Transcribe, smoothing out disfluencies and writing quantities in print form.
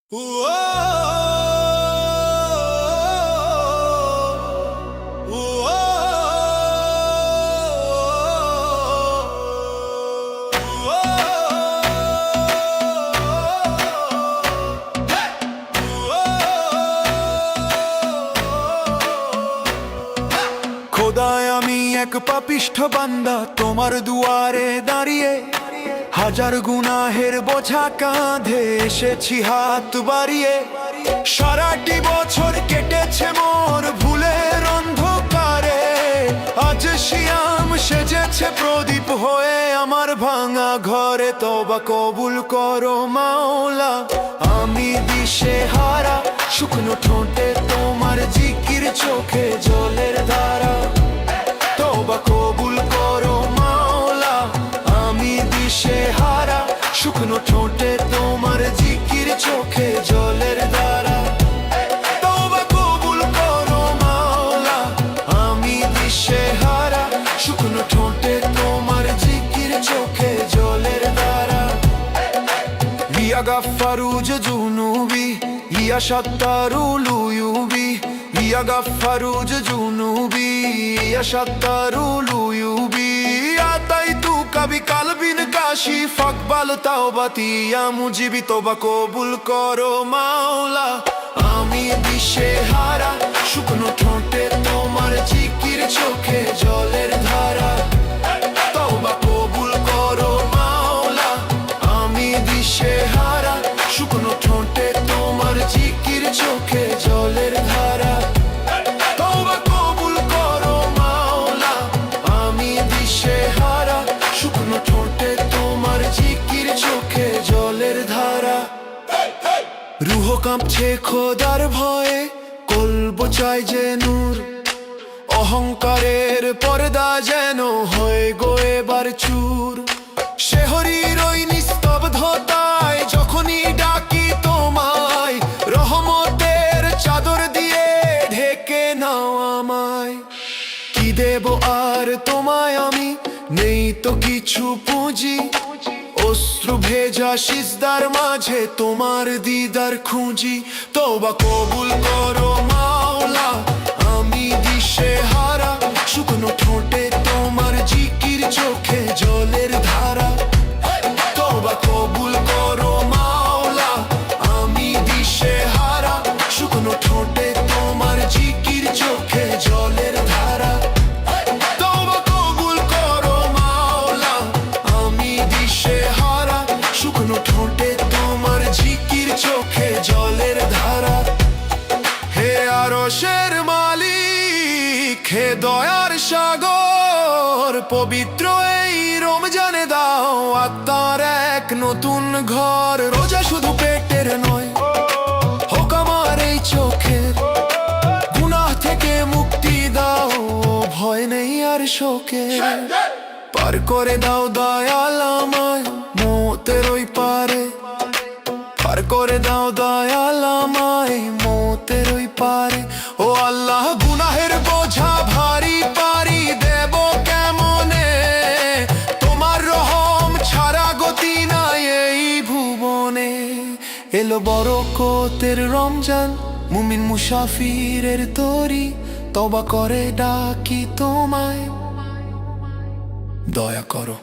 খোদায় আমি এক পাপিষ্ঠ বান্দা তোমার দুয়ারে দাঁড়িয়ে, হাজার গুনাহের বোঝা কাঁধে এসেছি হাত বাড়িয়ে। সারাটি বছর কেটেছে মোর ভুলের অন্ধকারে, আজ শিয়াম সেজেছে প্রদীপ হয়ে আমার ভাঙা ঘরে। তওবা কবুল করো মাওলা, আমি দিশেহারা, শুকনো ঠোঁটে তোমার জিকির, চোখে জলের ধারা। তওবা কবুল করো মাওলা, আমি দিশেহারা, শুকনো ঠোঁটে তোমার জিকির, চোখে জলের ধারা। তওবা কবুল করো মাওলা, আমি দিশেহারা, শুকনো ঠোঁটে তোমার জিকির, চোখে জলের ধারা। ইয়া গাফফারু যুনুবি, ইয়া সাত্তারুল উয়ুবি, ইয়া গাফফারু যুনুবি, ইয়া সাত্তারুল উয়ুবি। আতাইতুকা বিকালবিন কাশিফ, ফাকবাল তাওবাতি ইয়া মুজিবি। তওবা কবুল করো মাওলা, আমি দিশেহারা, শুকনো ঠোঁটে তোমার জিকির, চোখে জলের ধারা। তওবা কবুল করো মাওলা, আমি দিশেহারা, শুকনো ঠোঁটে তোমার জিকির, চোখে জলের ধারা। তওবা কবুল করো মাওলা, আমি দিশেহারা, শুকনো ঠোঁটে তোমার জিকির, চোখে জলের ধারা। রুহ কাঁপছে খোদার ভয়ে, কলব চাই যে নূর, অহংকারের পর্দা যেন হয় গো এবার চুর। শেহরির ওই নিস্তব্ধতায় যখনই ডাকি তোমায়, রহমতের চাদর দিয়ে ঢেকে নাও আমায়। কি দেব আর তোমায় আমি, নেই তো কিছু পুঁজি, অশ্রু ভেজা সিজদার মাঝে তোমার দিদার খুঁজি। তওবা কবুল করো মাওলা, আমি দিশেহারা, শুকনো ঠোঁটে তোমার জিকির, চোখে জলের ধারা। তওবা কবুল করো মাওলা, আমি দিশেহারা, শুকনো ঠোঁটে তোমার জিকির, চোখে জলের ধারা। তওবা কবুল করো মাওলা, আমি দিশেহারা, শুকনো ঠোঁটে তোমার জিকির, চোখে জলের ধারা। হে আরশের মালিক, হে দয়ার সাগর, পবিত্র এই রমজানে দাও আত্মার এক নতুন ঘর। রোজা শুধু পেটের নয়, হোক আমার এই চোখের, গুনাহ থেকে মুক্তি দাও, ভয় নেই আর শোকের। পার করে দাও দয়াল আমায় মওতের ওই পারে, পার করে দাও দয়াল আমায় মওতের ওই পারে। ও আল্লাহ, গুনাহের বোঝা ভারী, পারি দেব কেমনে, তোমার রহম ছাড়া গতি নাই এই ভুবনে। এলো বরকতের রমজান, মুমিন মুসাফিরের তরি, তওবা করে ডাকি তোমায়, দয়া করো।